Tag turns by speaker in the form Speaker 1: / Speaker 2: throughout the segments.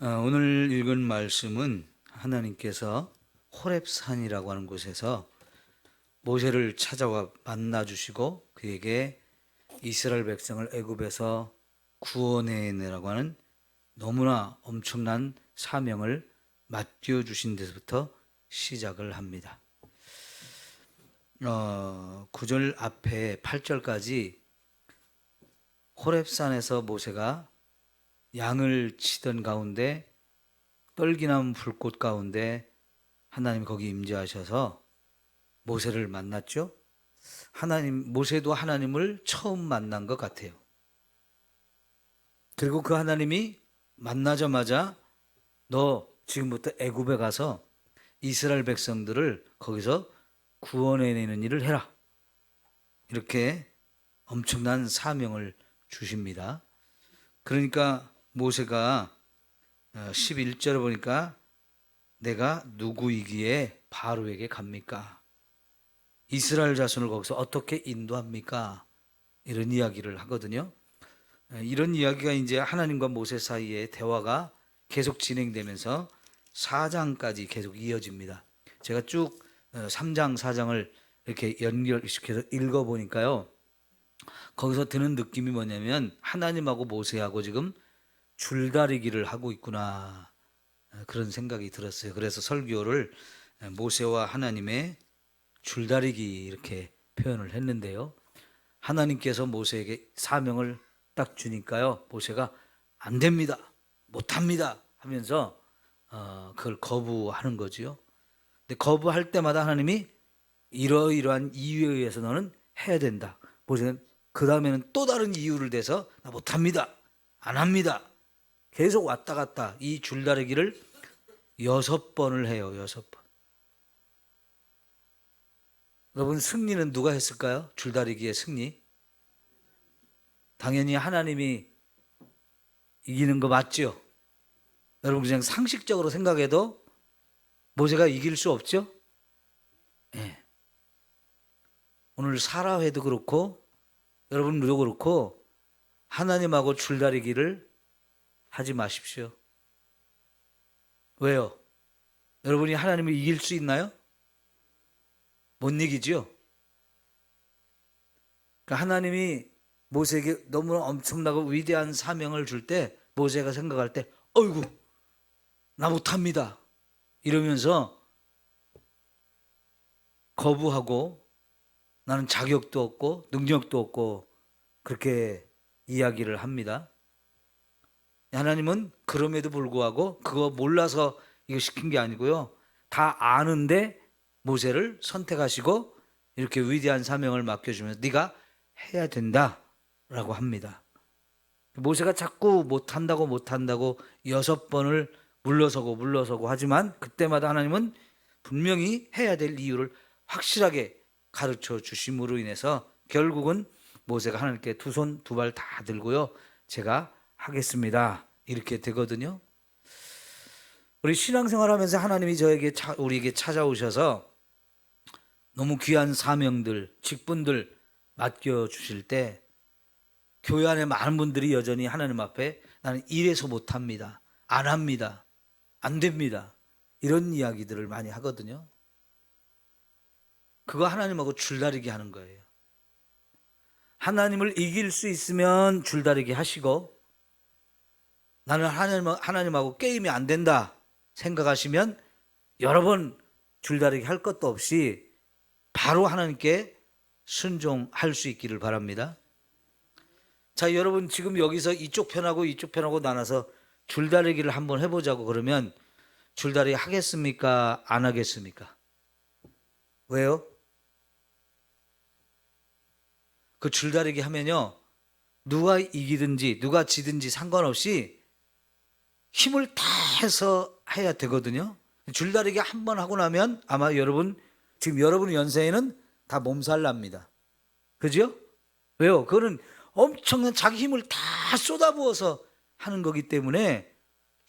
Speaker 1: 오늘 읽은 말씀은 하나님께서 호렙산이라고 하는 곳에서 모세를 찾아와 만나 주시고 그에게 이스라엘 백성을 애굽에서 구원해내라고 하는 너무나 엄청난 사명을 맡겨 주신 데서부터 시작을 합니다. 9절 앞에 8절까지 호렙산에서 모세가 양을 치던 가운데 떨기나무 불꽃 가운데 하나님 거기 임재하셔서 모세를 만났죠. 모세도 하나님을 처음 만난 것 같아요. 그리고 그 하나님이 만나자마자 너 지금부터 애굽에 가서 이스라엘 백성들을 거기서 구원해내는 일을 해라. 이렇게 엄청난 사명을 주십니다. 그러니까 모세가 11절에 보니까 내가 누구이기에 바로에게 갑니까? 이스라엘 자손을 거기서 어떻게 인도합니까? 이런 이야기를 하거든요. 이런 이야기가 이제 하나님과 모세 사이의 대화가 계속 진행되면서 4장까지 계속 이어집니다. 제가 쭉 3장, 4장을 이렇게 연결시켜서 읽어보니까요. 거기서 드는 느낌이 뭐냐면 하나님하고 모세하고 지금 줄다리기를 하고 있구나, 그런 생각이 들었어요. 그래서 설교를 모세와 하나님의 줄다리기 이렇게 표현을 했는데요. 하나님께서 모세에게 사명을 딱 주니까요, 모세가 안 됩니다, 못합니다 하면서 그걸 거부하는 거지요. 근데 거부할 때마다 하나님이 이러이러한 이유에 의해서 너는 해야 된다. 모세는 그 다음에는 또 다른 이유를 대서 나 못합니다, 안 합니다. 계속 왔다 갔다 이 줄다리기를 6번을 해요. 6번. 여러분, 승리는 누가 했을까요? 줄다리기의 승리. 당연히 하나님이 이기는 거 맞죠? 여러분, 그냥 상식적으로 생각해도 모세가 이길 수 없죠? 네. 오늘 사라회도 그렇고 여러분도 그렇고 하나님하고 줄다리기를 하지 마십시오. 왜요? 여러분이 하나님을 이길 수 있나요? 못 이기죠? 그러니까 하나님이 모세에게 너무나 엄청나고 위대한 사명을 줄 때 모세가 생각할 때 어이구 나 못합니다 이러면서 거부하고 나는 자격도 없고 능력도 없고 그렇게 이야기를 합니다. 하나님은 그럼에도 불구하고 그거 몰라서 이거 시킨 게 아니고요, 다 아는데 모세를 선택하시고 이렇게 위대한 사명을 맡겨주면서 네가 해야 된다라고 합니다. 모세가 자꾸 못한다고 6번을 물러서고 하지만 그때마다 하나님은 분명히 해야 될 이유를 확실하게 가르쳐 주심으로 인해서 결국은 모세가 하나님께 두 손 두 발 다 들고요, 제가 하겠습니다 이렇게 되거든요. 우리 신앙생활하면서 하나님이 우리에게 찾아오셔서 너무 귀한 사명들, 직분들 맡겨주실 때 교회 안에 많은 분들이 여전히 하나님 앞에 나는 이래서 못합니다, 안 합니다, 안 됩니다 이런 이야기들을 많이 하거든요. 그거 하나님하고 줄다리기 하는 거예요. 하나님을 이길 수 있으면 줄다리기 하시고 나는 하나님하고 게임이 안 된다 생각하시면 여러 번 줄다리기 할 것도 없이 바로 하나님께 순종할 수 있기를 바랍니다. 자, 여러분 지금 여기서 이쪽 편하고 나눠서 줄다리기를 한번 해보자고 그러면 줄다리기 하겠습니까? 안 하겠습니까? 왜요? 그 줄다리기 하면요, 누가 이기든지 누가 지든지 상관없이 힘을 다 해서 해야 되거든요. 줄다리기 한 번 하고 나면 아마 지금 여러분 연세에는 다 몸살 납니다. 그죠? 왜요? 그거는 엄청난 자기 힘을 다 쏟아부어서 하는 거기 때문에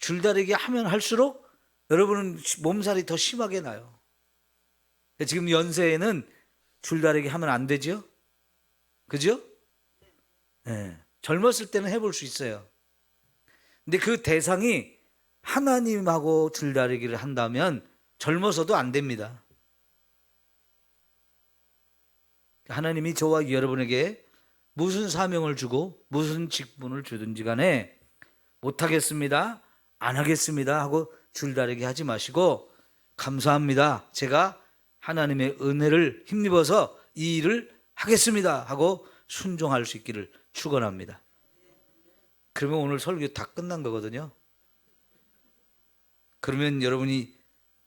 Speaker 1: 줄다리기 하면 할수록 여러분은 몸살이 더 심하게 나요. 지금 연세에는 줄다리기 하면 안 되죠? 그죠? 네. 젊었을 때는 해볼 수 있어요. 근데 그 대상이 하나님하고 줄다리기를 한다면 젊어서도 안 됩니다. 하나님이 저와 여러분에게 무슨 사명을 주고 무슨 직분을 주든지 간에 못하겠습니다, 안 하겠습니다 하고 줄다리기 하지 마시고, 감사합니다, 제가 하나님의 은혜를 힘입어서 이 일을 하겠습니다 하고 순종할 수 있기를 축원합니다. 그러면 오늘 설교 다 끝난 거거든요. 그러면 여러분이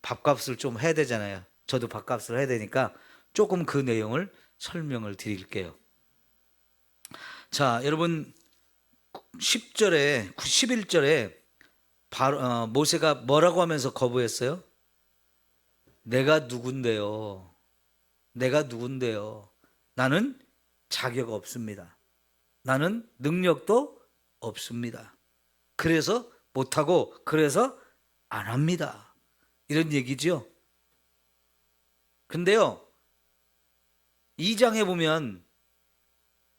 Speaker 1: 밥값을 좀 해야 되잖아요. 저도 밥값을 해야 되니까 조금 그 내용을 설명을 드릴게요. 자, 여러분 10절에 11절에 모세가 뭐라고 하면서 거부했어요? 내가 누군데요? 내가 누군데요? 나는 자격 없습니다. 나는 능력도 없습니다. 그래서 못하고 그래서 안 합니다. 이런 얘기죠. 근데요, 2장에 보면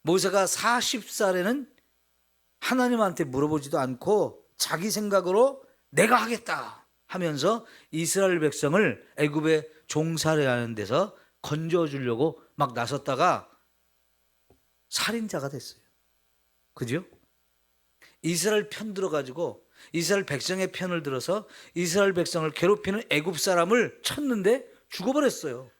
Speaker 1: 모세가 40살에는 하나님한테 물어보지도 않고 자기 생각으로 내가 하겠다 하면서 이스라엘 백성을 애굽의 종살이하는 데서 건져주려고 막 나섰다가 살인자가 됐어요. 그죠? 이스라엘 편 들어가지고 이스라엘 백성의 편을 들어서 이스라엘 백성을 괴롭히는 애굽 사람을 쳤는데 죽어버렸어요.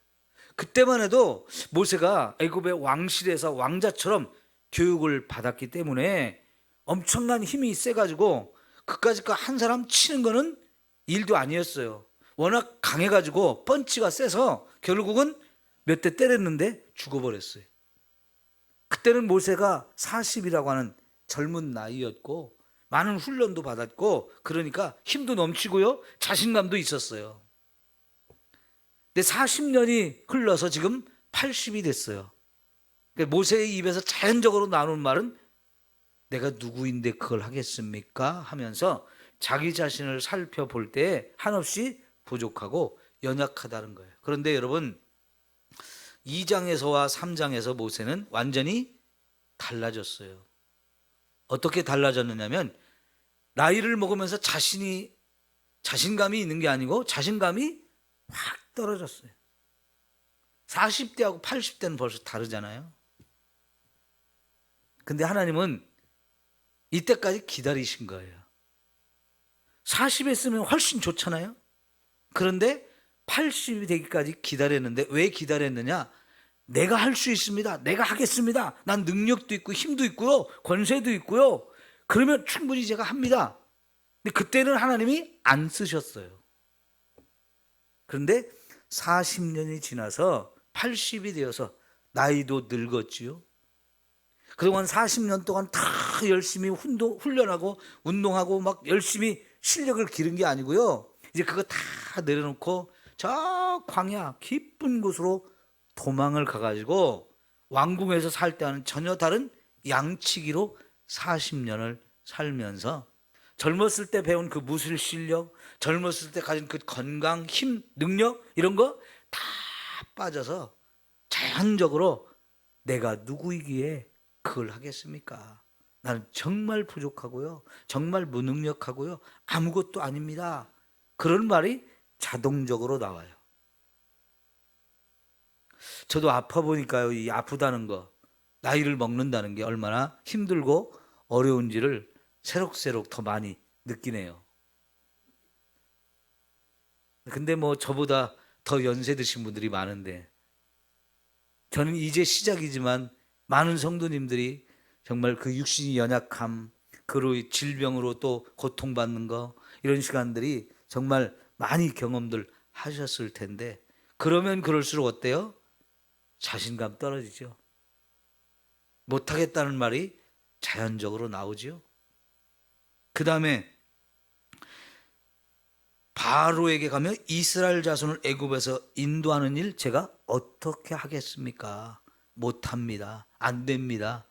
Speaker 1: 그때만 해도 모세가 애굽의 왕실에서 왕자처럼 교육을 받았기 때문에 엄청난 힘이 세가지고 그까짓 거 한 사람 치는 거는 일도 아니었어요. 워낙 강해가지고 펀치가 세서 결국은 몇 대 때렸는데 죽어버렸어요. 그때는 모세가 40이라고 하는 젊은 나이였고 많은 훈련도 받았고 그러니까 힘도 넘치고요, 자신감도 있었어요. 근데 40년이 흘러서 지금 80이 됐어요. 모세의 입에서 자연적으로 나오는 말은 내가 누구인데 그걸 하겠습니까? 하면서 자기 자신을 살펴볼 때 한없이 부족하고 연약하다는 거예요. 그런데 여러분 2장에서와 3장에서 모세는 완전히 달라졌어요. 어떻게 달라졌느냐면 나이를 먹으면서 자신감이 있는 게 아니고 자신감이 확 떨어졌어요. 40대하고 80대는 벌써 다르잖아요. 근데 하나님은 이때까지 기다리신 거예요. 40에 쓰면 훨씬 좋잖아요. 그런데 80이 되기까지 기다렸는데 왜 기다렸느냐? 내가 할 수 있습니다. 내가 하겠습니다. 난 능력도 있고 힘도 있고요. 권세도 있고요. 그러면 충분히 제가 합니다. 근데 그때는 하나님이 안 쓰셨어요. 그런데 40년이 지나서 80이 되어서 나이도 늙었지요. 그동안 40년 동안 다 열심히 훈련하고 운동하고 막 열심히 실력을 기른 게 아니고요. 이제 그거 다 내려놓고 저 광야 깊은 곳으로 도망을 가가지고 왕궁에서 살 때와는 전혀 다른 양치기로 40년을 살면서 젊었을 때 배운 그 무술 실력, 젊었을 때 가진 그 건강, 힘, 능력 이런 거 다 빠져서 자연적으로 내가 누구이기에 그걸 하겠습니까? 나는 정말 부족하고요, 정말 무능력하고요, 아무것도 아닙니다. 그런 말이 자동적으로 나와요. 저도 아파 보니까요, 이 아프다는 거, 나이를 먹는다는 게 얼마나 힘들고 어려운지를 새록새록 더 많이 느끼네요. 근데 뭐 저보다 더 연세 드신 분들이 많은데 저는 이제 시작이지만 많은 성도님들이 정말 그 육신이 연약함, 그로 질병으로 또 고통받는 거 이런 시간들이 정말 많이 경험들 하셨을 텐데 그러면 그럴수록 어때요? 자신감 떨어지죠. 못하겠다는 말이 자연적으로 나오죠. 그 다음에 바로에게 가면 이스라엘 자손을 애굽에서 인도하는 일 제가 어떻게 하겠습니까? 못합니다. 안 됩니다.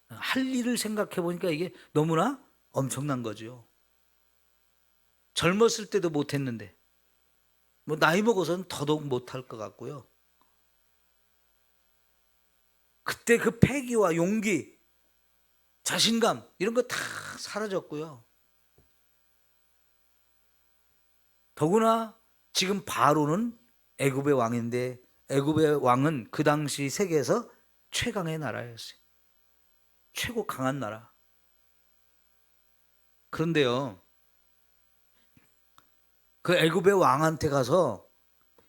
Speaker 1: 할 일을 생각해 보니까 이게 너무나 엄청난 거죠. 젊었을 때도 못했는데 뭐 나이 먹어서는 더더욱 못할 것 같고요. 그때 그 패기와 용기, 자신감 이런 거 다 사라졌고요. 더구나 지금 바로는 애굽의 왕인데 애굽의 왕은 그 당시 세계에서 최강의 나라였어요. 최고 강한 나라. 그런데요, 그 애굽의 왕한테 가서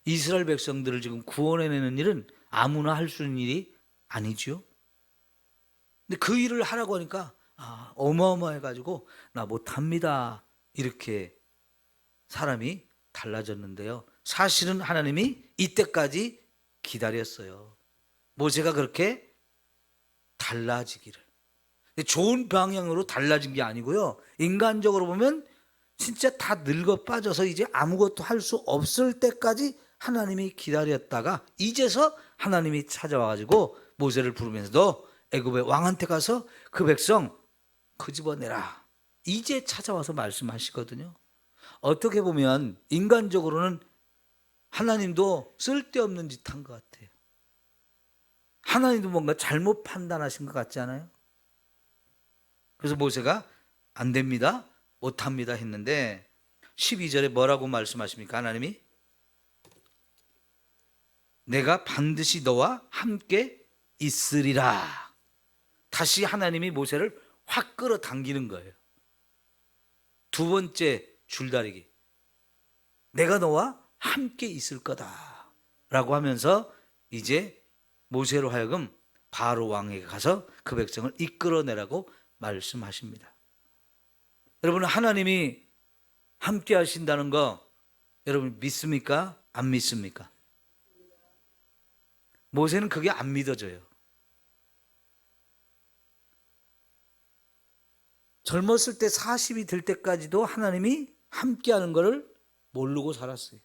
Speaker 1: 이스라엘 백성들을 지금 구원해내는 일은 아무나 할 수 있는 일이 아니죠. 근데 그 일을 하라고 하니까 어마어마해가지고 나 못합니다. 이렇게 사람이 달라졌는데요. 사실은 하나님이 이때까지 기다렸어요. 모세가 그렇게 달라지기를. 좋은 방향으로 달라진 게 아니고요. 인간적으로 보면 진짜 다 늙어 빠져서 이제 아무것도 할 수 없을 때까지 하나님이 기다렸다가 이제서 하나님이 찾아와가지고 모세를 부르면서 너 애굽의 왕한테 가서 그 백성 끄집어내라. 이제 찾아와서 말씀하시거든요. 어떻게 보면 인간적으로는 하나님도 쓸데없는 짓 한 것 같아요. 하나님도 뭔가 잘못 판단하신 것 같지 않아요? 그래서 모세가 안 됩니다, 못합니다 했는데 12절에 뭐라고 말씀하십니까? 하나님이 내가 반드시 너와 함께 있으리라. 다시 하나님이 모세를 확 끌어당기는 거예요. 두 번째 줄다리기. 내가 너와 함께 있을 거다 라고 하면서 이제 모세로 하여금 바로 왕에게 가서 그 백성을 이끌어내라고 말씀하십니다. 여러분, 하나님이 함께 하신다는 거 여러분 믿습니까? 안 믿습니까? 모세는 그게 안 믿어져요. 젊었을 때 40이 될 때까지도 하나님이 함께하는 것을 모르고 살았어요.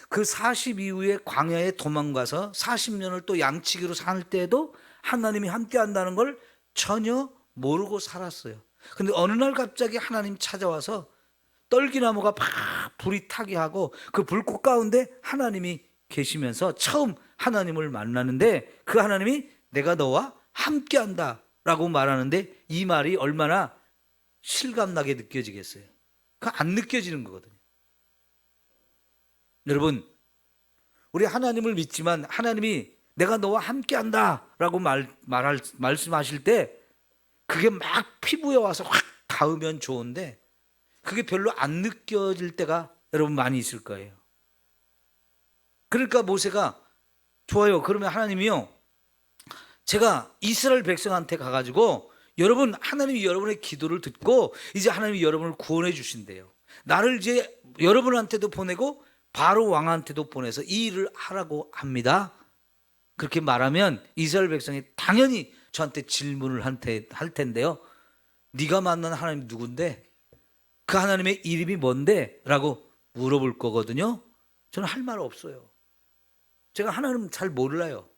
Speaker 1: 그 40 이후에 광야에 도망가서 40년을 또 양치기로 살 때에도 하나님이 함께한다는 걸 전혀 모르고 살았어요. 근데 어느 날 갑자기 하나님 찾아와서 떨기나무가 막 불이 타게 하고 그 불꽃 가운데 하나님이 계시면서 처음 하나님을 만나는데 그 하나님이 내가 너와 함께한다 라고 말하는데 이 말이 얼마나 실감나게 느껴지겠어요? 그거 안 느껴지는 거거든요. 여러분, 우리 하나님을 믿지만 하나님이 내가 너와 함께한다 라고 말씀하실 때 그게 막 피부에 와서 확 닿으면 좋은데 그게 별로 안 느껴질 때가 여러분 많이 있을 거예요. 그러니까 모세가 좋아요. 그러면 하나님이요, 제가 이스라엘 백성한테 가가지고 여러분, 하나님이 여러분의 기도를 듣고 이제 하나님이 여러분을 구원해 주신대요. 나를 이제 여러분한테도 보내고 바로 왕한테도 보내서 이 일을 하라고 합니다. 그렇게 말하면 이스라엘 백성이 당연히 저한테 질문을 할 텐데요. 네가 만난 하나님 누군데? 그 하나님의 이름이 뭔데? 라고 물어볼 거거든요. 저는 할 말 없어요. 제가 하나님 잘 몰라요.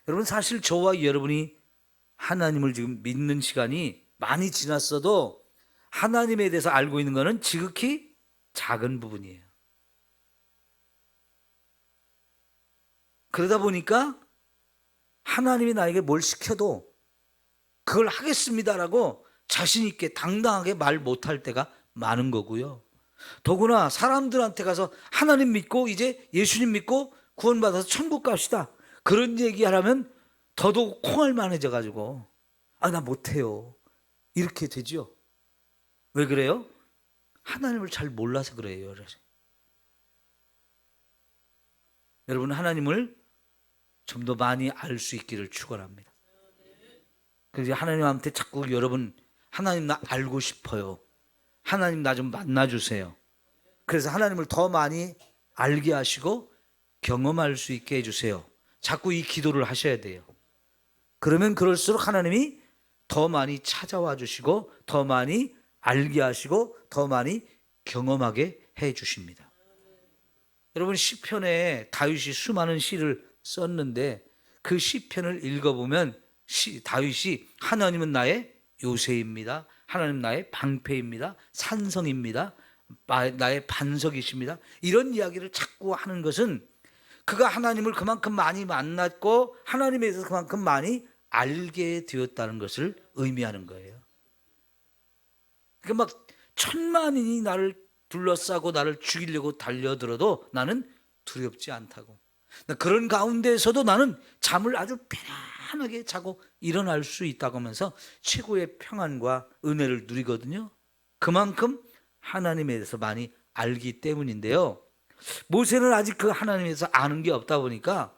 Speaker 1: 여러분, 사실 저와 여러분이 하나님을 지금 믿는 시간이 많이 지났어도 하나님에 대해서 알고 있는 것은 지극히 작은 부분이에요. 그러다 보니까 하나님이 나에게 뭘 시켜도 그걸 하겠습니다라고 자신 있게 당당하게 말 못할 때가 많은 거고요. 더구나 사람들한테 가서 하나님 믿고 이제 예수님 믿고 구원받아서 천국 갑시다, 그런 얘기하라면 더더욱 콩알만해져 가지고 나 못해요 이렇게 되죠. 왜 그래요? 하나님을 잘 몰라서 그래요. 여러분, 하나님을 좀 더 많이 알 수 있기를 축원합니다. 그래서 하나님한테 자꾸 여러분, 하나님 나 알고 싶어요, 하나님 나 좀 만나주세요. 그래서 하나님을 더 많이 알게 하시고 경험할 수 있게 해주세요. 자꾸 이 기도를 하셔야 돼요. 그러면 그럴수록 하나님이 더 많이 찾아와 주시고 더 많이 알게 하시고 더 많이 경험하게 해 주십니다. 여러분, 시편에 다윗이 수많은 시를 썼는데 그 시편을 읽어보면 다윗이 하나님은 나의 요새입니다, 하나님 나의 방패입니다, 산성입니다, 나의 반석이십니다, 이런 이야기를 자꾸 하는 것은 그가 하나님을 그만큼 많이 만났고 하나님에 대해서 그만큼 많이 알게 되었다는 것을 의미하는 거예요. 그러니까 막 천만인이 나를 둘러싸고 나를 죽이려고 달려들어도 나는 두렵지 않다고. 그런 가운데에서도 나는 잠을 아주 편안하게 자고 일어날 수 있다고 하면서 최고의 평안과 은혜를 누리거든요. 그만큼 하나님에 대해서 많이 알기 때문인데요. 모세는 아직 그 하나님에 대해서 아는 게 없다 보니까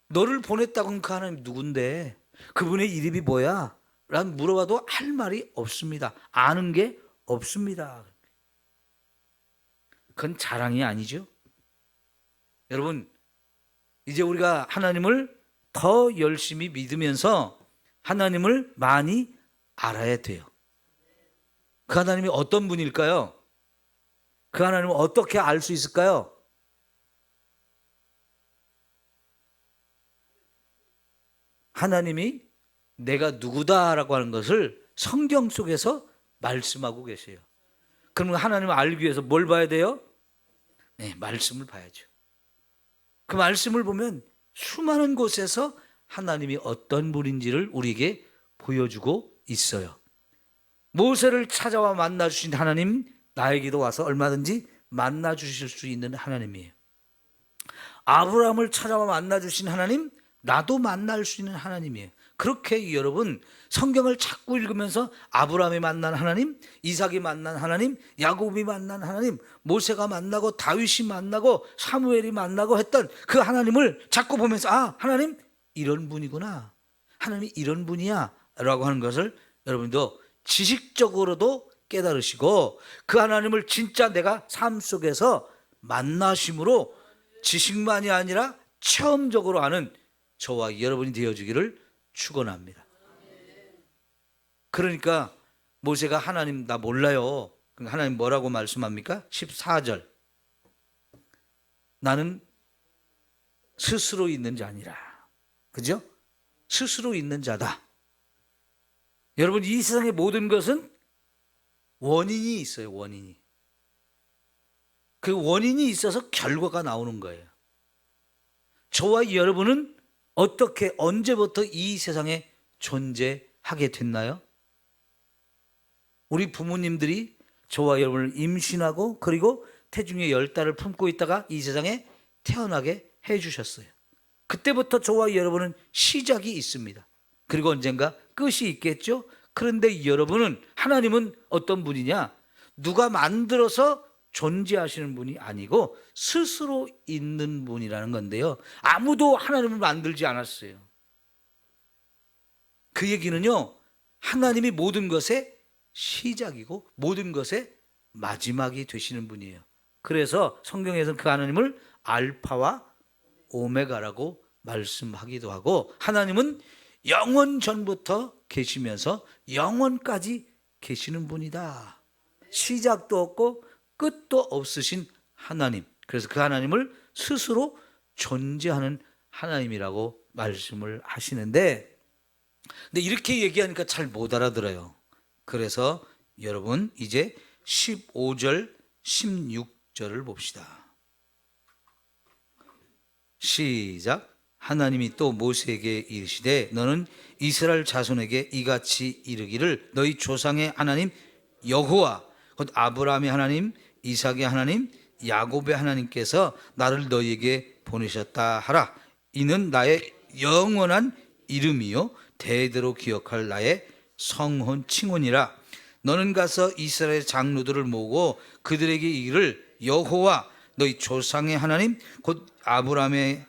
Speaker 1: 너를 보냈다고는 그 하나님 누군데, 그분의 이름이 뭐야? 라고 물어봐도 할 말이 없습니다. 아는 게 없습니다. 그건 자랑이 아니죠. 여러분, 이제 우리가 하나님을 더 열심히 믿으면서 하나님을 많이 알아야 돼요. 그 하나님이 어떤 분일까요? 그 하나님을 어떻게 알 수 있을까요? 하나님이 내가 누구다라고 하는 것을 성경 속에서 말씀하고 계세요. 그러면 하나님을 알기 위해서 뭘 봐야 돼요? 네, 말씀을 봐야죠. 그 말씀을 보면 수많은 곳에서 하나님이 어떤 분인지를 우리에게 보여주고 있어요. 모세를 찾아와 만나 주신 하나님, 나에게도 와서 얼마든지 만나 주실 수 있는 하나님이에요. 아브라함을 찾아와 만나 주신 하나님, 나도 만날 수 있는 하나님이에요. 그렇게 여러분 성경을 자꾸 읽으면서 아브라함이 만난 하나님, 이삭이 만난 하나님, 야곱이 만난 하나님, 모세가 만나고 다윗이 만나고 사무엘이 만나고 했던 그 하나님을 자꾸 보면서, 아, 하나님 이런 분이구나, 하나님이 이런 분이야 라고 하는 것을 여러분도 지식적으로도 깨달으시고, 그 하나님을 진짜 내가 삶 속에서 만나심으로 지식만이 아니라 체험적으로 아는 저와 여러분이 되어주기를 축원합니다. 그러니까 모세가 하나님 나 몰라요. 하나님 뭐라고 말씀합니까? 14절. 나는 스스로 있는 자니라. 그죠? 스스로 있는 자다. 여러분, 이 세상의 모든 것은 원인이 있어요. 원인이. 그 원인이 있어서 결과가 나오는 거예요. 저와 여러분은 어떻게, 언제부터 이 세상에 존재하게 됐나요? 우리 부모님들이 저와 여러분을 임신하고 그리고 태중에 10달을 품고 있다가 이 세상에 태어나게 해주셨어요. 그때부터 저와 여러분은 시작이 있습니다. 그리고 언젠가 끝이 있겠죠? 그런데 여러분은, 하나님은 어떤 분이냐? 누가 만들어서 존재하시는 분이 아니고 스스로 있는 분이라는 건데요. 아무도 하나님을 만들지 않았어요. 그 얘기는요, 하나님이 모든 것의 시작이고 모든 것의 마지막이 되시는 분이에요. 그래서 성경에서는 그 하나님을 알파와 오메가라고 말씀하기도 하고, 하나님은 영원 전부터 계시면서 영원까지 계시는 분이다. 시작도 없고 끝도 없으신 하나님. 그래서 그 하나님을 스스로 존재하는 하나님이라고 말씀을 하시는데, 근데 이렇게 얘기하니까 잘 못 알아들어요. 그래서 여러분 이제 15절 16절을 봅시다. 시작. 하나님이 또 모세에게 이르시되 너는 이스라엘 자손에게 이같이 이르기를 너희 조상의 하나님 여호와 곧 아브라함의 하나님, 이삭의 하나님, 야곱의 하나님께서 나를 너희에게 보내셨다 하라. 이는 나의 영원한 이름이요 대대로 기억할 나의 성혼 칭혼이라. 너는 가서 이스라엘 장로들을 모으고 그들에게 이르기를 여호와 너희 조상의 하나님 곧 아브라함의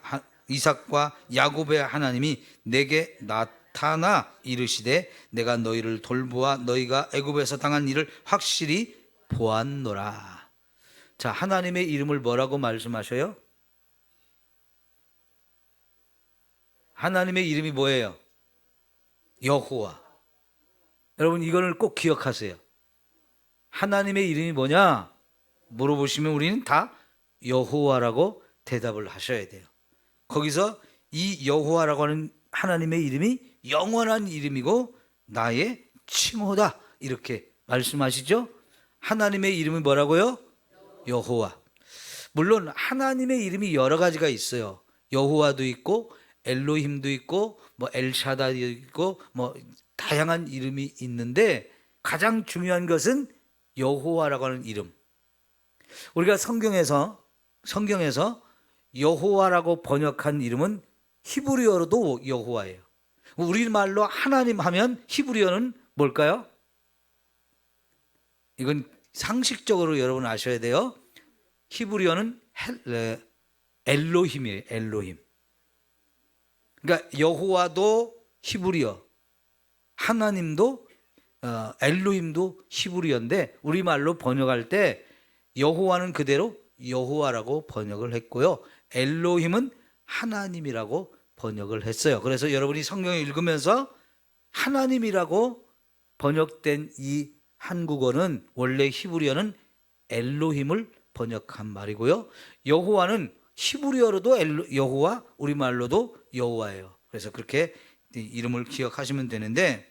Speaker 1: 이삭과 야곱의 하나님이 내게 나타나 이르시되 내가 너희를 돌보아 너희가 애굽에서 당한 일을 확실히 보았노라. 자, 하나님의 이름을 뭐라고 말씀하셔요? 하나님의 이름이 뭐예요? 여호와. 여러분 이거를 꼭 기억하세요. 하나님의 이름이 뭐냐 물어보시면 우리는 다 여호와라고 대답을 하셔야 돼요. 거기서 이 여호와라고 하는 하나님의 이름이 영원한 이름이고 나의 칭호다 이렇게 말씀하시죠. 하나님의 이름이 뭐라고요? 여호와. 물론 하나님의 이름이 여러 가지가 있어요. 여호와도 있고 엘로힘도 있고 뭐 엘샤다도 있고 뭐 다양한 이름이 있는데, 가장 중요한 것은 여호와라고 하는 이름. 우리가 성경에서 여호와라고 번역한 이름은 히브리어로도 여호와예요. 우리말로 하나님 하면 히브리어는 뭘까요? 이건 상식적으로 여러분 아셔야 돼요. 히브리어는 엘로힘이에요. 엘로힘. 그러니까 여호와도 히브리어, 하나님도 엘로힘도 히브리어인데 우리말로 번역할 때 여호와는 그대로 여호와라고 번역을 했고요. 엘로힘은 하나님이라고 번역을 했어요. 그래서 여러분이 성경을 읽으면서 하나님이라고 번역된 이 한국어는 원래 히브리어는 엘로힘을 번역한 말이고요. 여호와는 히브리어로도 여호와, 우리말로도 여호와예요. 그래서 그렇게 이름을 기억하시면 되는데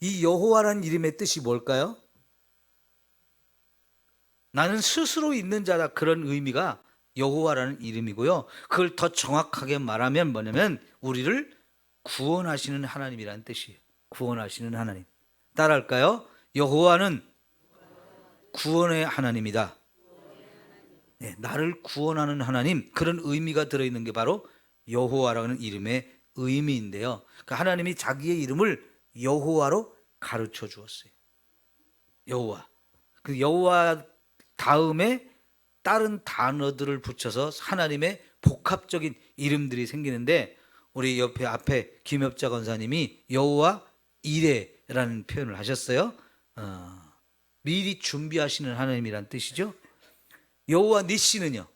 Speaker 1: 이 여호와라는 이름의 뜻이 뭘까요? 나는 스스로 있는 자다, 그런 의미가 여호와라는 이름이고요. 그걸 더 정확하게 말하면 뭐냐면 우리를 구원하시는 하나님이라는 뜻이에요. 구원하시는 하나님. 따라할까요? 여호와는 구원의 하나님이다. 네, 나를 구원하는 하나님, 그런 의미가 들어있는 게 바로 여호와라는 이름의 의미인데요. 그러니까 하나님이 자기의 이름을 여호와로 가르쳐 주었어요. 여호와. 그 여호와 다음에 다른 단어들을 붙여서 하나님의 복합적인 이름들이 생기는데 우리 옆에 앞에 김엽자 권사님이 여호와 이레라는 표현을 하셨어요. 미리 준비하시는 하나님이란 뜻이죠. 여호와 니시는요,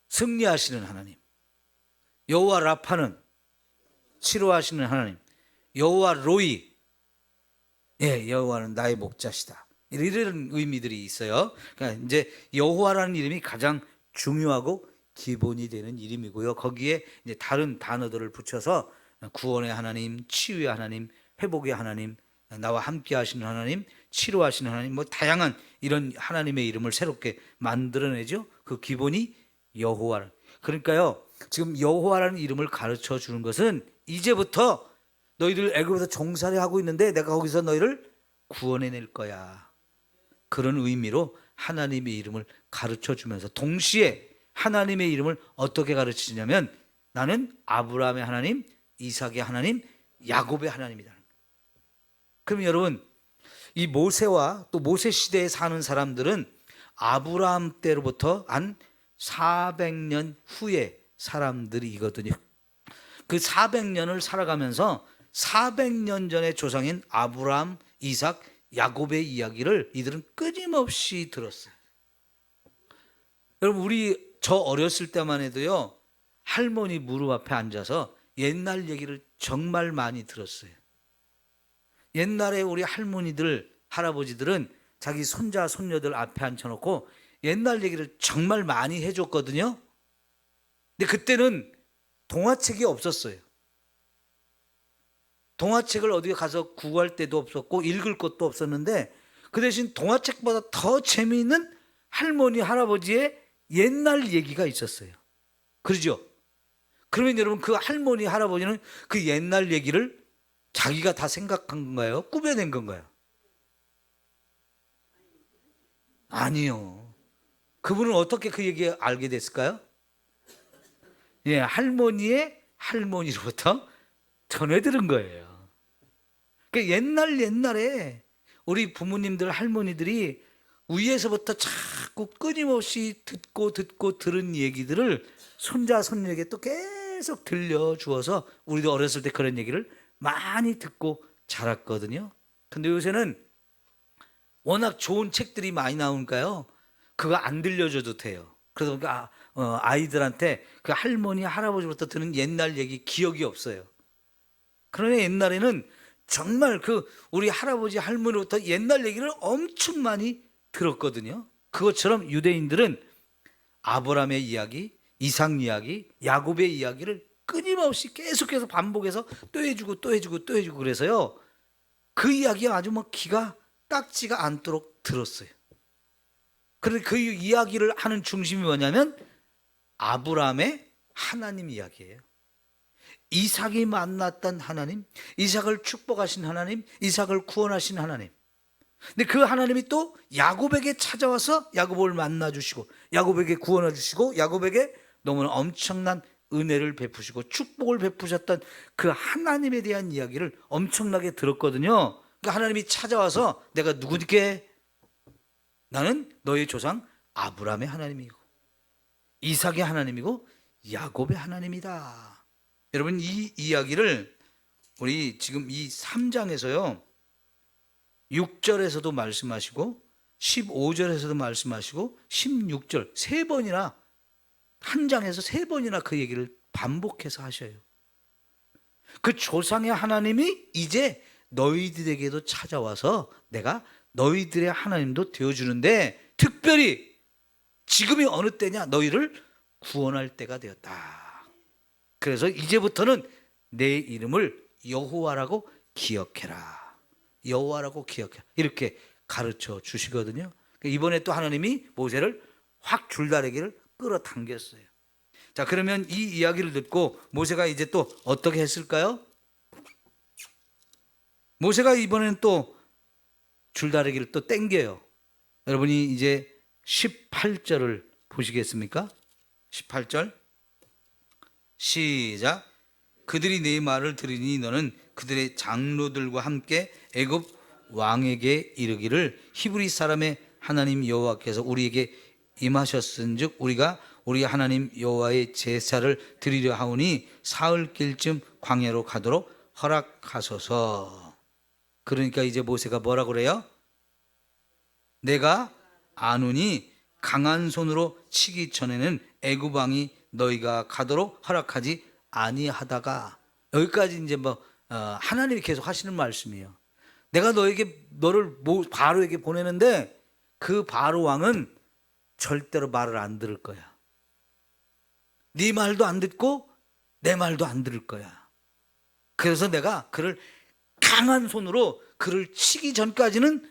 Speaker 1: 승리하시는 하나님. 여호와 라파는 치료하시는 하나님. 여호와 로이, 여호와는 나의 목자시다. 이런 의미들이 있어요. 그러니까 이제 여호와라는 이름이 가장 중요하고 기본이 되는 이름이고요. 거기에 이제 다른 단어들을 붙여서 구원의 하나님, 치유의 하나님, 회복의 하나님, 나와 함께 하시는 하나님, 치료하시는 하나님, 뭐 다양한 이런 하나님의 이름을 새롭게 만들어내죠. 그 기본이 여호와. 그러니까요, 지금 여호와라는 이름을 가르쳐 주는 것은 이제부터 너희들 애굽에서 종살이 하고 있는데 내가 거기서 너희를 구원해낼 거야. 그런 의미로 하나님의 이름을 가르쳐 주면서 동시에 하나님의 이름을 어떻게 가르치냐면 나는 아브라함의 하나님, 이삭의 하나님, 야곱의 하나님이다. 그럼 여러분, 이 모세와 또 모세 시대에 사는 사람들은 아브라함 때로부터 한 400년 후의 사람들이거든요. 그 400년을 살아가면서 400년 전의 조상인 아브라함, 이삭, 야곱의 이야기를 이들은 끊임없이 들었어요. 여러분, 저 어렸을 때만 해도요, 할머니 무릎 앞에 앉아서 옛날 얘기를 정말 많이 들었어요. 옛날에 우리 할머니들, 할아버지들은 자기 손자, 손녀들 앞에 앉혀놓고 옛날 얘기를 정말 많이 해줬거든요. 근데 그때는 동화책이 없었어요. 동화책을 어디 가서 구할 데도 없었고 읽을 것도 없었는데 그 대신 동화책보다 더 재미있는 할머니, 할아버지의 옛날 얘기가 있었어요. 그러죠? 그러면 여러분, 그 할머니, 할아버지는 그 옛날 얘기를 자기가 다 생각한 건가요? 꾸며낸 건가요? 아니요. 그분은 어떻게 그 얘기 알게 됐을까요? 할머니의 할머니로부터 전해 들은 거예요. 그러니까 옛날에 우리 부모님들, 할머니들이 위에서부터 자꾸 끊임없이 듣고 들은 얘기들을 손자, 손녀에게 또 계속 들려주어서 우리도 어렸을 때 그런 얘기를 많이 듣고 자랐거든요. 근데 요새는 워낙 좋은 책들이 많이 나오니까요, 그거 안 들려줘도 돼요. 그래서 아이들한테 그 할머니, 할아버지부터 듣는 옛날 얘기 기억이 없어요. 그러나 옛날에는 정말 우리 할아버지, 할머니부터 옛날 얘기를 엄청 많이 들었거든요. 그것처럼 유대인들은 아브라함의 이야기, 이삭 이야기, 야곱의 이야기를 끊임없이 계속해서 반복해서 또 해주고 그래서요, 그 이야기가 아주 기가 닦지가 않도록 들었어요. 그런데 그 이야기를 하는 중심이 뭐냐면 아브라함의 하나님 이야기예요. 이삭이 만났던 하나님, 이삭을 축복하신 하나님, 이삭을 구원하신 하나님. 근데 그 하나님이 또 야곱에게 찾아와서 야곱을 만나주시고 야곱에게 구원해 주시고 야곱에게 너무나 엄청난 은혜를 베푸시고 축복을 베푸셨던 그 하나님에 대한 이야기를 엄청나게 들었거든요. 그러니까 하나님이 찾아와서 내가 누구니께? 나는 너의 조상 아브라함의 하나님이고 이삭의 하나님이고 야곱의 하나님이다. 여러분, 이 이야기를 우리 지금 이 3장에서요 6절에서도 말씀하시고 15절에서도 말씀하시고 16절 세 번이나, 한 장에서 세 번이나 그 얘기를 반복해서 하셔요. 그 조상의 하나님이 이제 너희들에게도 찾아와서 내가 너희들의 하나님도 되어주는데, 특별히 지금이 어느 때냐? 너희를 구원할 때가 되었다. 그래서 이제부터는 내 이름을 여호와라고 기억해라. 여호와라고 기억해라. 이렇게 가르쳐 주시거든요. 이번에 또 하나님이 모세를 확 줄다리기를 끌어당겼어요. 자, 그러면 이 이야기를 듣고 모세가 이제 또 어떻게 했을까요? 모세가 이번에는 또 줄다리기를 또 땡겨요. 여러분이 이제 18절을 보시겠습니까? 18절 시작. 그들이 네 말을 들으니 너는 그들의 장로들과 함께 애굽 왕에게 이르기를 히브리 사람의 하나님 여호와께서 우리에게 임하셨은즉 우리가 우리 하나님 여호와의 제사를 드리려 하오니 사흘길쯤 광야로 가도록 허락하소서. 그러니까 이제 모세가 뭐라고 그래요? 내가 아노니 강한 손으로 치기 전에는 애굽 왕이 너희가 가도록 허락하지 아니하다가, 여기까지 이제 하나님이 계속 하시는 말씀이에요. 내가 너를 바로에게 보내는데 그 바로 왕은 절대로 말을 안 들을 거야. 네 말도 안 듣고 내 말도 안 들을 거야. 그래서 내가 그를 강한 손으로 그를 치기 전까지는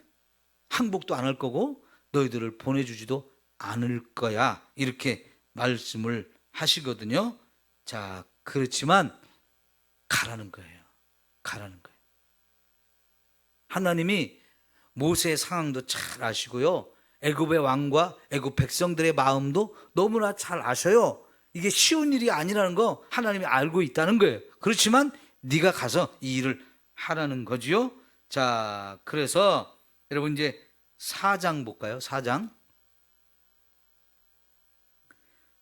Speaker 1: 항복도 안 할 거고 너희들을 보내주지도 않을 거야. 이렇게 말씀을 하시거든요. 자, 그렇지만 가라는 거예요. 가라는 거예요. 하나님이 모세의 상황도 잘 아시고요. 애굽의 왕과 애굽 백성들의 마음도 너무나 잘 아셔요. 이게 쉬운 일이 아니라는 거 하나님이 알고 있다는 거예요. 그렇지만 네가 가서 이 일을 하라는 거지요. 자, 그래서 여러분 이제 4장 볼까요? 4장.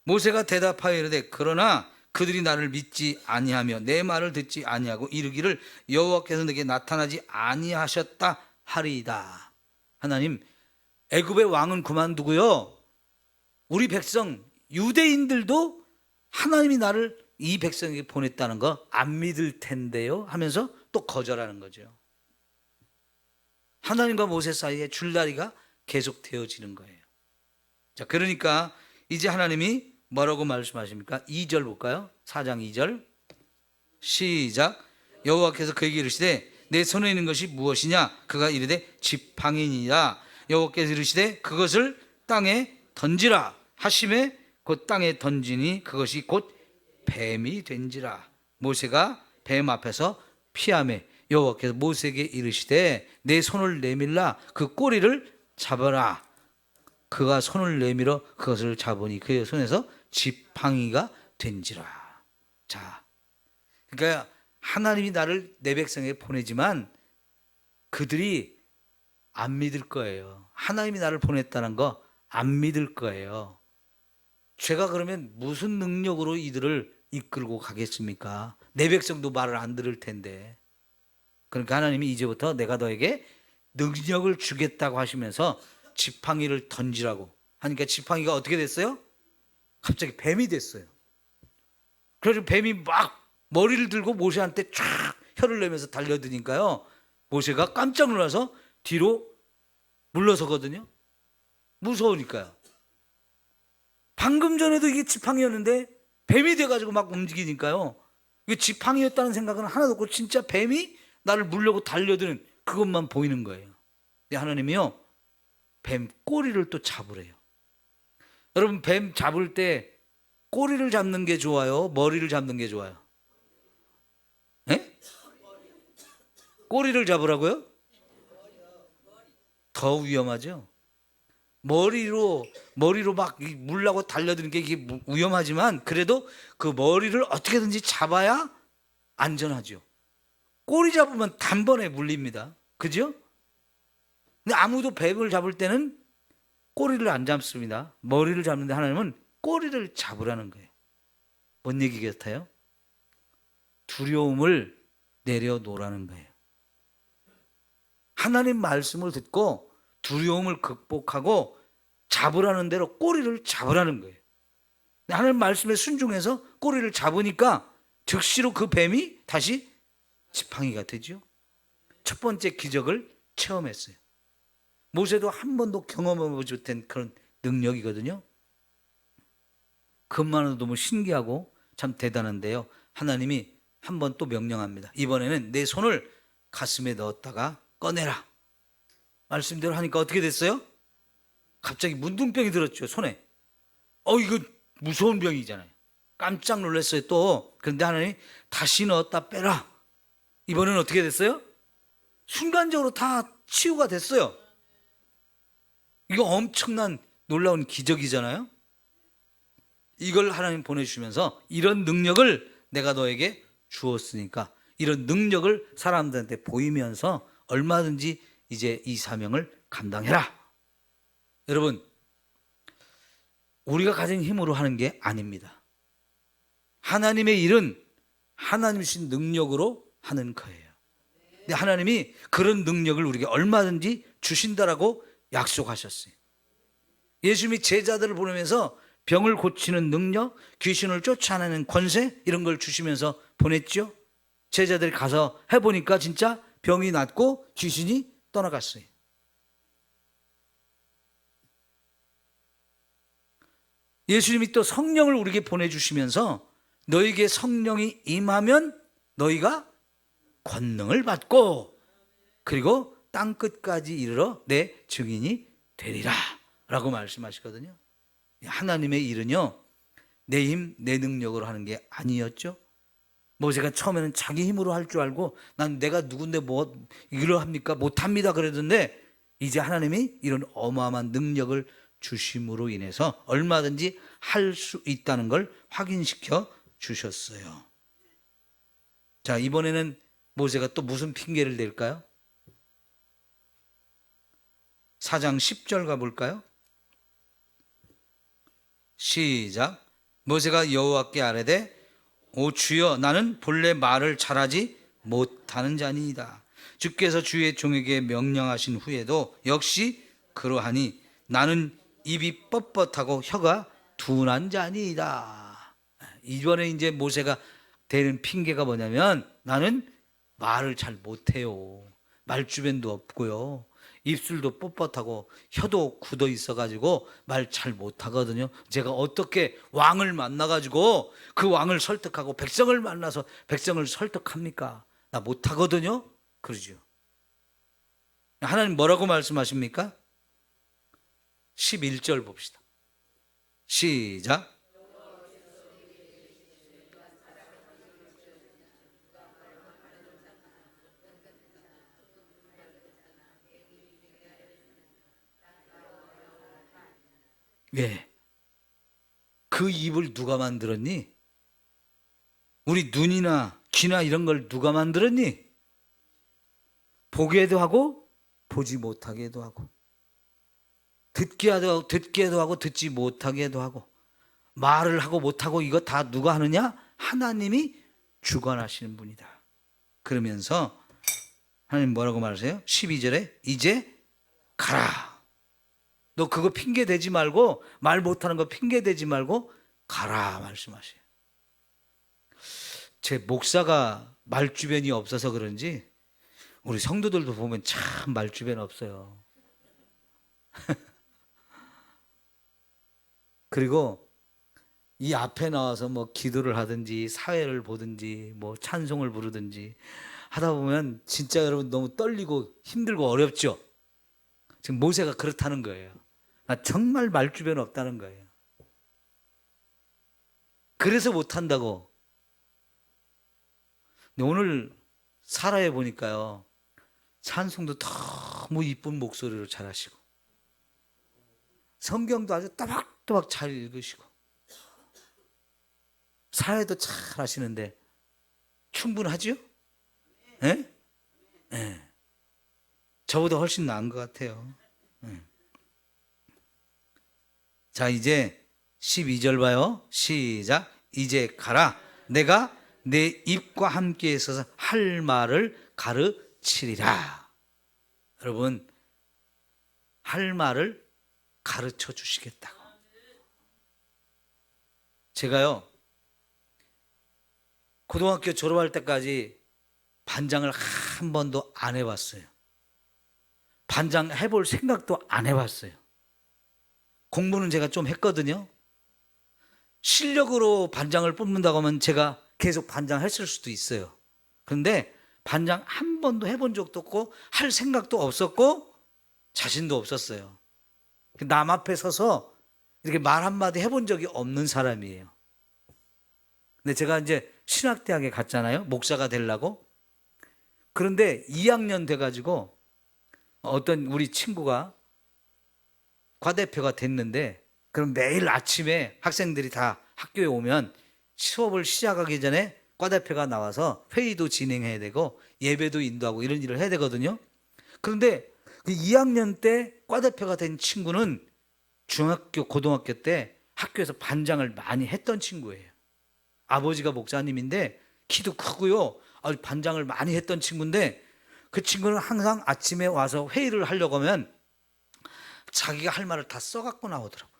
Speaker 1: 모세가 대답하여 이르되 그러나 그들이 나를 믿지 아니하며 내 말을 듣지 아니하고 이르기를 여호와께서 내게 나타나지 아니하셨다 하리이다. 하나님, 애굽의 왕은 그만두고요, 우리 백성 유대인들도 하나님이 나를 이 백성에게 보냈다는 거 안 믿을 텐데요 하면서 또 거절하는 거죠. 하나님과 모세 사이에 줄다리가 계속 되어지는 거예요. 자, 그러니까 이제 하나님이 뭐라고 말씀하십니까? 2절 볼까요? 4장 2절 시작. 여호와께서 그에게 이르시되 내 손에 있는 것이 무엇이냐? 그가 이르되 지팡이니라. 여호와께서 이르시되 그것을 땅에 던지라 하심에 곧 땅에 던지니 그것이 곧 뱀이 된지라. 모세가 뱀 앞에서 피하매 여호와께서 모세에게 이르시되 내 손을 내밀라 그 꼬리를 잡아라. 그가 손을 내밀어 그것을 잡으니 그의 손에서 지팡이가 된지라. 자, 그러니까 하나님이 나를 내 백성에게 보내지만 그들이 안 믿을 거예요. 하나님이 나를 보냈다는 거 안 믿을 거예요. 제가 그러면 무슨 능력으로 이들을 이끌고 가겠습니까? 내 백성도 말을 안 들을 텐데. 그러니까 하나님이 이제부터 내가 너에게 능력을 주겠다고 하시면서 지팡이를 던지라고 하니까 지팡이가 어떻게 됐어요? 갑자기 뱀이 됐어요. 그래서 뱀이 막 머리를 들고 모세한테 쫙 혀를 내면서 달려드니까요, 모세가 깜짝 놀라서 뒤로 물러서거든요. 무서우니까요. 방금 전에도 이게 지팡이였는데 뱀이 돼가지고 막 움직이니까요, 이게 지팡이였다는 생각은 하나도 없고 진짜 뱀이 나를 물려고 달려드는 그것만 보이는 거예요. 근데 하나님이요, 뱀 꼬리를 또 잡으래요. 여러분, 뱀 잡을 때 꼬리를 잡는 게 좋아요? 머리를 잡는 게 좋아요? 예? 꼬리를 잡으라고요? 더 위험하죠. 머리로 막 물라고 달려드는 게 이게 위험하지만 그래도 그 머리를 어떻게든지 잡아야 안전하죠. 꼬리 잡으면 단번에 물립니다. 그죠? 근데 아무도 뱀을 잡을 때는 꼬리를 안 잡습니다. 머리를 잡는데 하나님은 꼬리를 잡으라는 거예요. 뭔 얘기 같아요? 두려움을 내려놓으라는 거예요. 하나님 말씀을 듣고 두려움을 극복하고 잡으라는 대로 꼬리를 잡으라는 거예요. 하나님 말씀에 순종해서 꼬리를 잡으니까 즉시로 그 뱀이 다시 지팡이가 되죠. 첫 번째 기적을 체험했어요. 모세도 한 번도 경험해보지 못한 그런 능력이거든요. 그것만으로도 너무 신기하고 참 대단한데요. 하나님이 한 번 또 명령합니다. 이번에는 내 손을 가슴에 넣었다가 꺼내라. 말씀대로 하니까 어떻게 됐어요? 갑자기 문둥병이 들었죠, 손에. 이거 무서운 병이잖아요. 깜짝 놀랐어요, 또. 그런데 하나님이 다시 넣었다 빼라. 이번에는 어떻게 됐어요? 순간적으로 다 치유가 됐어요. 이거 엄청난 놀라운 기적이잖아요. 이걸 하나님 보내주시면서 이런 능력을 내가 너에게 주었으니까 이런 능력을 사람들한테 보이면서 얼마든지 이제 이 사명을 감당해라. 여러분, 우리가 가진 힘으로 하는 게 아닙니다. 하나님의 일은 하나님 주신 능력으로 하는 거예요. 근데 하나님이 그런 능력을 우리에게 얼마든지 주신다라고 약속하셨어요. 예수님이 제자들을 보내면서 병을 고치는 능력, 귀신을 쫓아내는 권세 이런 걸 주시면서 보냈죠. 제자들이 가서 해보니까 진짜 병이 낫고 귀신이 떠나갔어요. 예수님이 또 성령을 우리에게 보내주시면서 너에게 성령이 임하면 너희가 권능을 받고 그리고 땅끝까지 이르러 내 증인이 되리라 라고 말씀하시거든요. 하나님의 일은요, 내 힘, 내 능력으로 하는 게 아니었죠. 모세가 처음에는 자기 힘으로 할 줄 알고 난 내가 누군데 뭐 이걸 합니까? 못합니다 그러던데 이제 하나님이 이런 어마어마한 능력을 주심으로 인해서 얼마든지 할 수 있다는 걸 확인시켜 주셨어요. 자, 이번에는 모세가 또 무슨 핑계를 댈까요? 4장 10절 가볼까요? 시작. 모세가 여호와께 아뢰되 오 주여 나는 본래 말을 잘하지 못하는 자니이다. 주께서 주의 종에게 명령하신 후에도 역시 그러하니 나는 입이 뻣뻣하고 혀가 둔한 자니이다. 이번에 이제 모세가 대는 핑계가 뭐냐면 나는 말을 잘 못해요. 말주변도 없고요. 입술도 뻣뻣하고 혀도 굳어 있어가지고 말 잘 못하거든요. 제가 어떻게 왕을 만나가지고 그 왕을 설득하고 백성을 만나서 백성을 설득합니까? 나 못하거든요. 그러죠. 하나님 뭐라고 말씀하십니까? 11절 봅시다. 시작. 예. 그 입을 누가 만들었니? 우리 눈이나 귀나 이런 걸 누가 만들었니? 보게도 하고 보지 못하게도 하고 듣게도 하고 듣지 못하게도 하고 말을 하고 못하고 이거 다 누가 하느냐? 하나님이 주관하시는 분이다. 그러면서 하나님 뭐라고 말하세요? 12절에 이제 가라. 너 그거 핑계 대지 말고 말 못하는 거 핑계 대지 말고 가라 말씀하세요. 제 목사가 말주변이 없어서 그런지 우리 성도들도 보면 참 말주변 없어요. 그리고 이 앞에 나와서 뭐 기도를 하든지 사회를 보든지 뭐 찬송을 부르든지 하다 보면 진짜 여러분 너무 떨리고 힘들고 어렵죠. 지금 모세가 그렇다는 거예요. 정말 말주변 없다는 거예요. 그래서 못한다고. 근데 오늘 사라에 보니까요, 찬송도 너무 이쁜 목소리로 잘하시고, 성경도 아주 또박또박 잘 읽으시고, 사회도 잘 하시는데 충분하죠? 예? 예. 저보다 훨씬 나은 것 같아요. 예. 자, 이제 12절 봐요. 시작. 이제 가라. 내가 내 입과 함께 있어서 할 말을 가르치리라. 여러분, 할 말을 가르쳐 주시겠다고. 제가요, 고등학교 졸업할 때까지 반장을 한 번도 안 해봤어요. 반장 해볼 생각도 안 해봤어요. 공부는 제가 좀 했거든요. 실력으로 반장을 뽑는다고 하면 제가 계속 반장 했을 수도 있어요. 그런데 반장 한 번도 해본 적도 없고 할 생각도 없었고 자신도 없었어요. 남 앞에 서서 이렇게 말 한마디 해본 적이 없는 사람이에요. 근데 제가 이제 신학대학에 갔잖아요. 목사가 되려고. 그런데 2학년 돼가지고 어떤 우리 친구가 과대표가 됐는데, 그럼 매일 아침에 학생들이 다 학교에 오면 수업을 시작하기 전에 과대표가 나와서 회의도 진행해야 되고 예배도 인도하고 이런 일을 해야 되거든요. 그런데 그 2학년 때 과대표가 된 친구는 중학교, 고등학교 때 학교에서 반장을 많이 했던 친구예요. 아버지가 목사님인데 키도 크고요. 반장을 많이 했던 친구인데, 그 친구는 항상 아침에 와서 회의를 하려고 하면 자기가 할 말을 다 써갖고 나오더라고요.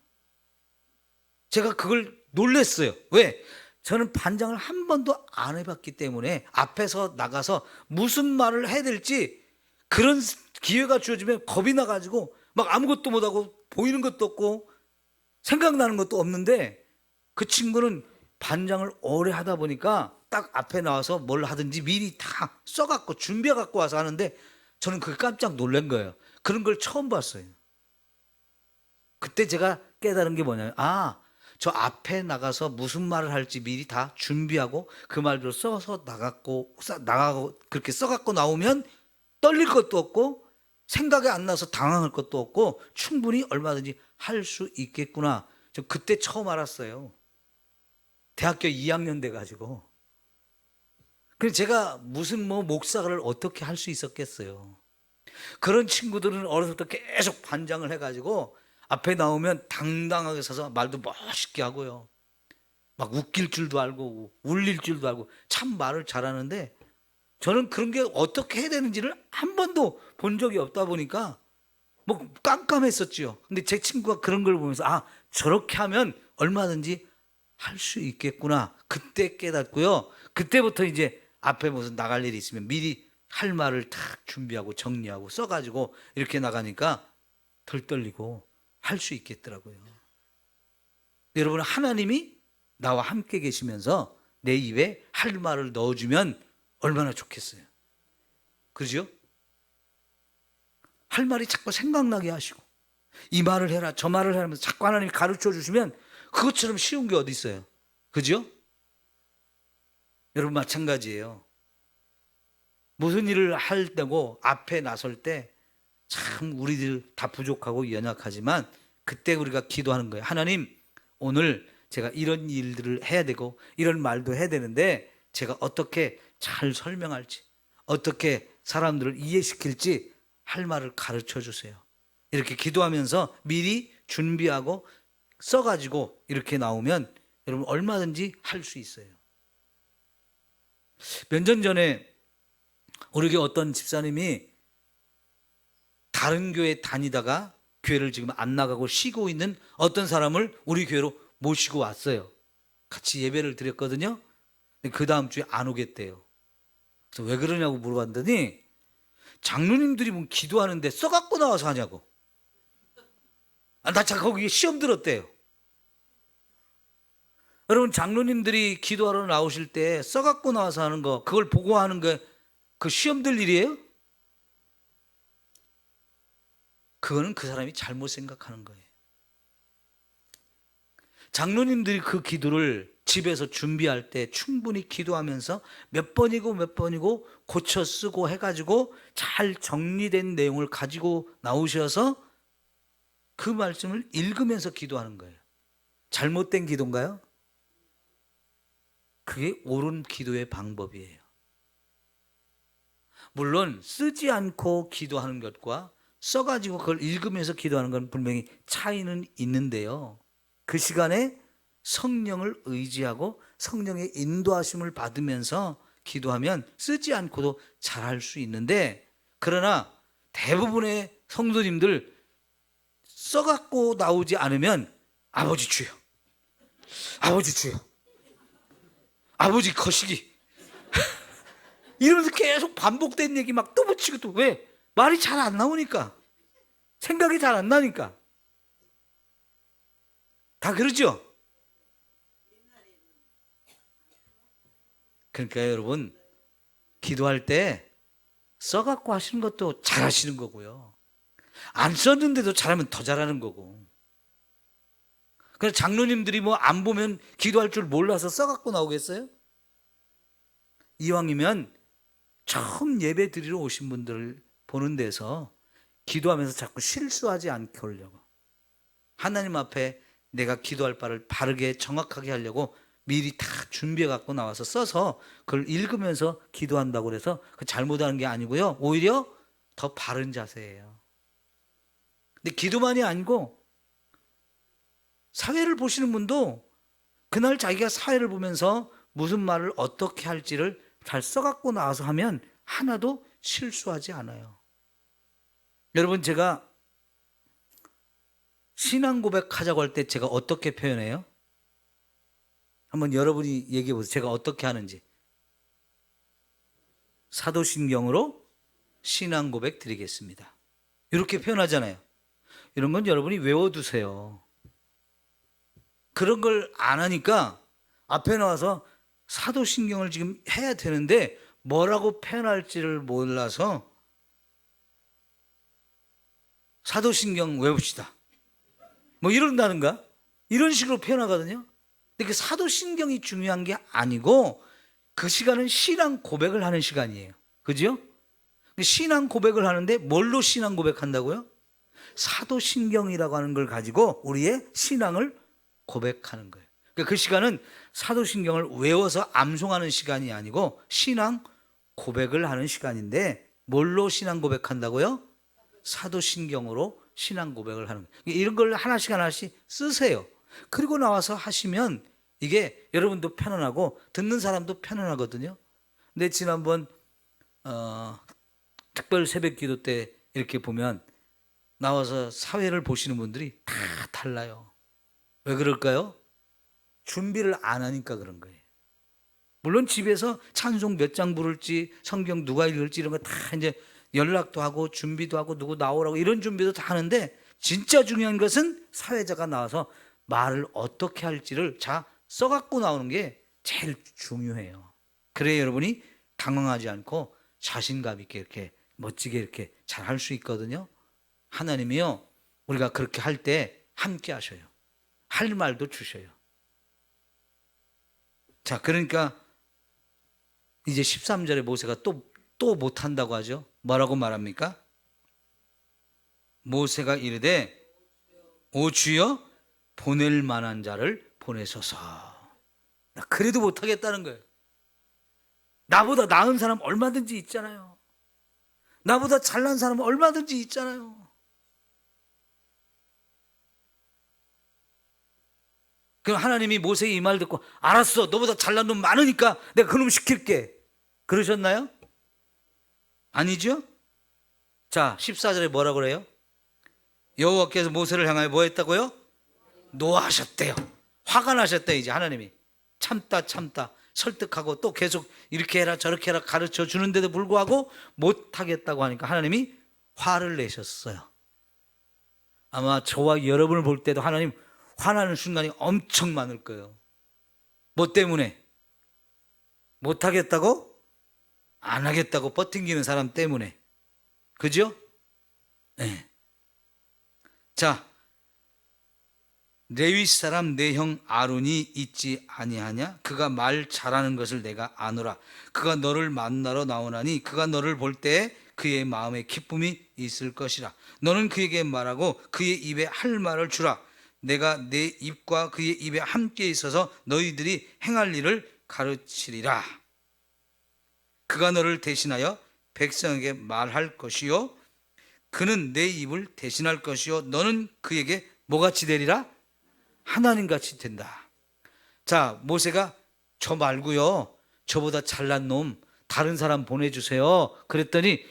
Speaker 1: 제가 그걸 놀랬어요. 왜? 저는 반장을 한 번도 안 해봤기 때문에 앞에서 나가서 무슨 말을 해야 될지 그런 기회가 주어지면 겁이 나가지고 막 아무것도 못하고 보이는 것도 없고 생각나는 것도 없는데, 그 친구는 반장을 오래 하다 보니까 딱 앞에 나와서 뭘 하든지 미리 다 써갖고 준비해갖고 와서 하는데, 저는 그게 깜짝 놀란 거예요. 그런 걸 처음 봤어요. 그때 제가 깨달은 게 뭐냐면, 저 앞에 나가서 무슨 말을 할지 미리 다 준비하고 그 말대로 써서 나가고 그렇게 써갖고 나오면 떨릴 것도 없고 생각이 안 나서 당황할 것도 없고 충분히 얼마든지 할 수 있겠구나. 저 그때 처음 알았어요. 대학교 2학년 돼가지고. 그래서 제가 무슨 목사를 어떻게 할 수 있었겠어요. 그런 친구들은 어렸을 때 계속 반장을 해가지고 앞에 나오면 당당하게 서서 말도 멋있게 하고요. 막 웃길 줄도 알고 울릴 줄도 알고 참 말을 잘하는데, 저는 그런 게 어떻게 해야 되는지를 한 번도 본 적이 없다 보니까 뭐 깜깜했었지요. 근데 제 친구가 그런 걸 보면서 저렇게 하면 얼마든지 할 수 있겠구나. 그때 깨닫고요. 그때부터 이제 앞에 무슨 나갈 일이 있으면 미리 할 말을 다 준비하고 정리하고 써가지고 이렇게 나가니까 덜 떨리고 할 수 있겠더라고요. 여러분, 하나님이 나와 함께 계시면서 내 입에 할 말을 넣어주면 얼마나 좋겠어요. 그러죠? 할 말이 자꾸 생각나게 하시고 이 말을 해라 저 말을 해라 하면서 자꾸 하나님이 가르쳐 주시면 그것처럼 쉬운 게 어디 있어요. 그죠? 여러분, 마찬가지예요. 무슨 일을 할 때고 앞에 나설 때 참 우리들 다 부족하고 연약하지만 그때 우리가 기도하는 거예요. 하나님, 오늘 제가 이런 일들을 해야 되고 이런 말도 해야 되는데 제가 어떻게 잘 설명할지, 어떻게 사람들을 이해시킬지 할 말을 가르쳐 주세요. 이렇게 기도하면서 미리 준비하고 써가지고 이렇게 나오면 여러분 얼마든지 할 수 있어요. 몇 년 전에 우리 교회 어떤 집사님이 다른 교회 다니다가 교회를 지금 안 나가고 쉬고 있는 어떤 사람을 우리 교회로 모시고 왔어요. 같이 예배를 드렸거든요. 그 다음 주에 안 오겠대요. 그래서 왜 그러냐고 물어봤더니 장로님들이 뭐 기도하는데 써갖고 나와서 하냐고. 나 잠깐 거기 시험 들었대요. 여러분, 장로님들이 기도하러 나오실 때 써갖고 나와서 하는 거, 그걸 보고 하는 게 그 시험 들 일이에요? 그거는 그 사람이 잘못 생각하는 거예요. 장로님들이 그 기도를 집에서 준비할 때 충분히 기도하면서 몇 번이고 몇 번이고 고쳐 쓰고 해가지고 잘 정리된 내용을 가지고 나오셔서 그 말씀을 읽으면서 기도하는 거예요. 잘못된 기도인가요? 그게 옳은 기도의 방법이에요. 물론 쓰지 않고 기도하는 것과 써가지고 그걸 읽으면서 기도하는 건 분명히 차이는 있는데요. 그 시간에 성령을 의지하고 성령의 인도하심을 받으면서 기도하면 쓰지 않고도 잘할 수 있는데, 그러나 대부분의 성도님들 써갖고 나오지 않으면 아버지 주여, 아버지 주여, 아버지 거시기 이러면서 계속 반복된 얘기 막 또 붙이고, 또 왜? 말이 잘 안 나오니까, 생각이 잘 안 나니까. 다 그러죠? 그러니까 여러분, 기도할 때 써갖고 하시는 것도 잘하시는 거고요, 안 썼는데도 잘하면 더 잘하는 거고. 그래서 장로님들이 뭐 안 보면 기도할 줄 몰라서 써갖고 나오겠어요? 이왕이면 처음 예배 드리러 오신 분들을 보는 데서 기도하면서 자꾸 실수하지 않게 하려고, 하나님 앞에 내가 기도할 바를 바르게 정확하게 하려고 미리 다 준비해 갖고 나와서 써서 그걸 읽으면서 기도한다고 그래서 그 잘못하는 게 아니고요, 오히려 더 바른 자세예요. 근데 기도만이 아니고 사회를 보시는 분도 그날 자기가 사회를 보면서 무슨 말을 어떻게 할지를 잘 써갖고 나와서 하면 하나도 실수하지 않아요. 여러분, 제가 신앙 고백하자고 할 때 제가 어떻게 표현해요? 한번 여러분이 얘기해 보세요. 제가 어떻게 하는지. 사도신경으로 신앙 고백 드리겠습니다, 이렇게 표현하잖아요. 이런 건 여러분이 외워두세요. 그런 걸 안 하니까 앞에 나와서 사도신경을 지금 해야 되는데 뭐라고 표현할지를 몰라서 사도신경 외웁시다 뭐 이런다든가 이런 식으로 표현하거든요. 근데 그 사도신경이 중요한 게 아니고 그 시간은 신앙 고백을 하는 시간이에요. 그죠? 신앙 고백을 하는데 뭘로 신앙 고백한다고요? 사도신경이라고 하는 걸 가지고 우리의 신앙을 고백하는 거예요. 그러니까 그 시간은 사도신경을 외워서 암송하는 시간이 아니고 신앙 고백을 하는 시간인데, 뭘로 신앙 고백한다고요? 사도신경으로 신앙 고백을 하는 거예요. 이런 걸 하나씩 하나씩 쓰세요. 그리고 나와서 하시면 이게 여러분도 편안하고 듣는 사람도 편안하거든요. 근데 지난번 특별 새벽 기도 때 이렇게 보면 나와서 사회를 보시는 분들이 다 달라요. 왜 그럴까요? 준비를 안 하니까 그런 거예요. 물론 집에서 찬송 몇 장 부를지, 성경 누가 읽을지 이런 거 다 이제 연락도 하고 준비도 하고 누구 나오라고 이런 준비도 다 하는데, 진짜 중요한 것은 사회자가 나와서 말을 어떻게 할지를 자 써갖고 나오는 게 제일 중요해요. 그래야 여러분이 당황하지 않고 자신감 있게 이렇게 멋지게 이렇게 잘 할 수 있거든요. 하나님이요, 우리가 그렇게 할 때 함께 하셔요. 할 말도 주셔요. 자, 그러니까 이제 13절에 모세가 또 못한다고 하죠. 뭐라고 말합니까? 모세가 이르되 오 주여 보낼 만한 자를 보내소서. 나 그래도 못하겠다는 거예요. 나보다 나은 사람 얼마든지 있잖아요. 나보다 잘난 사람 얼마든지 있잖아요. 그럼 하나님이 모세의 이 말 듣고 알았어, 너보다 잘난 놈 많으니까 내가 그놈 시킬게, 그러셨나요? 아니죠? 자, 14절에 뭐라고 그래요? 여호와께서 모세를 향하여 뭐 했다고요? 노하셨대요. 화가 나셨대. 이제 하나님이 참다 설득하고 또 계속 이렇게 해라 저렇게 해라 가르쳐 주는데도 불구하고 못하겠다고 하니까 하나님이 화를 내셨어요. 아마 저와 여러분을 볼 때도 하나님 화나는 순간이 엄청 많을 거예요. 뭐 때문에? 못하겠다고? 안 하겠다고 버팅기는 사람 때문에. 그죠? 네. 자, 레위 사람 내 형 아론이 있지 아니하냐? 그가 말 잘하는 것을 내가 아노라. 그가 너를 만나러 나오나니 그가 너를 볼 때에 그의 마음에 기쁨이 있을 것이라. 너는 그에게 말하고 그의 입에 할 말을 주라. 내가 내 입과 그의 입에 함께 있어서 너희들이 행할 일을 가르치리라. 그가 너를 대신하여 백성에게 말할 것이요 그는 내 입을 대신할 것이요 너는 그에게 뭐같이 되리라? 하나님같이 된다. 자, 모세가 저 말고요, 저보다 잘난 놈 다른 사람 보내주세요 그랬더니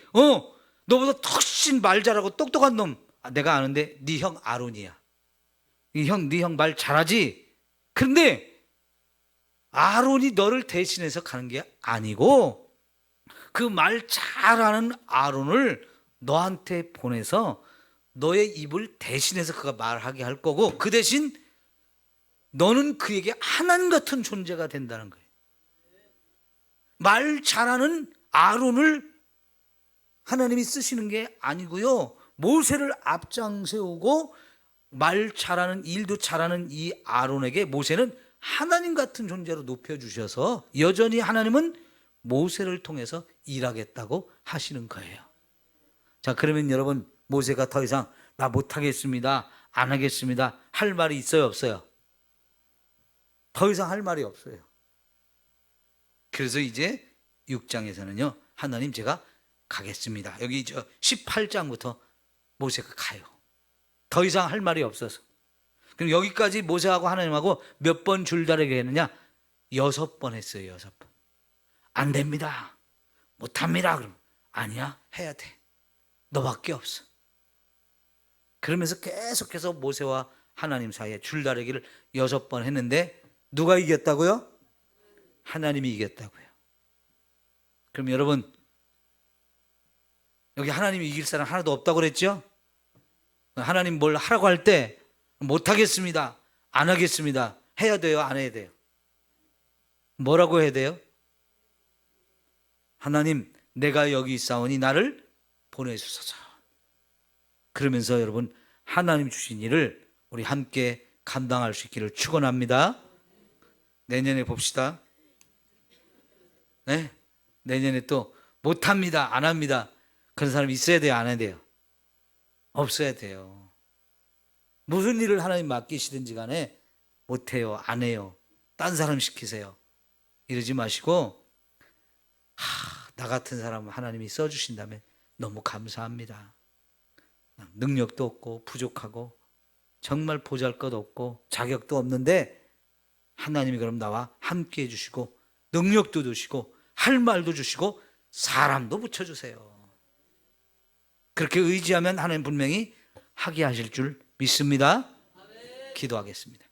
Speaker 1: 너보다 훨씬 말 잘하고 똑똑한 놈 내가 아는데 네 형 아론이야. 네 형 말 잘하지? 그런데 아론이 너를 대신해서 가는 게 아니고 그 말 잘하는 아론을 너한테 보내서 너의 입을 대신해서 그가 말하게 할 거고 그 대신 너는 그에게 하나님 같은 존재가 된다는 거예요. 말 잘하는 아론을 하나님이 쓰시는 게 아니고요, 모세를 앞장 세우고 말 잘하는 일도 잘하는 이 아론에게 모세는 하나님 같은 존재로 높여주셔서 여전히 하나님은 모세를 통해서 일하겠다고 하시는 거예요. 자, 그러면 여러분, 모세가 더 이상 나 못하겠습니다, 안 하겠습니다 할 말이 있어요, 없어요? 더 이상 할 말이 없어요. 그래서 이제 6장에서는요 하나님 제가 가겠습니다. 여기 18장부터 모세가 가요. 더 이상 할 말이 없어서. 그럼 여기까지 모세하고 하나님하고 몇 번 줄다리게 했느냐? 6번 했어요. 6번. 안 됩니다, 못합니다. 그럼 아니야, 해야 돼, 너밖에 없어. 그러면서 계속해서 모세와 하나님 사이에 줄다리기를 6번 했는데 누가 이겼다고요? 하나님이 이겼다고요. 그럼 여러분, 여기 하나님이 이길 사람 하나도 없다고 그랬죠? 하나님 뭘 하라고 할 때 못하겠습니다, 안 하겠습니다 해야 돼요, 안 해야 돼요? 뭐라고 해야 돼요? 하나님 내가 여기 있사오니 나를 보내주소서. 그러면서 여러분, 하나님 주신 일을 우리 함께 감당할 수 있기를 축원합니다. 내년에 봅시다. 네? 내년에 또 못합니다, 안 합니다 그런 사람이 있어야 돼요, 안 해야 돼요? 없어야 돼요. 무슨 일을 하나님 맡기시든지 간에 못해요, 안 해요, 딴 사람 시키세요 이러지 마시고, 나 같은 사람 하나님이 써주신다면 너무 감사합니다. 능력도 없고 부족하고 정말 보잘것없고 자격도 없는데 하나님이 그럼 나와 함께 해주시고 능력도 주시고 할 말도 주시고 사람도 붙여주세요. 그렇게 의지하면 하나님 분명히 하게 하실 줄 믿습니다. 기도하겠습니다.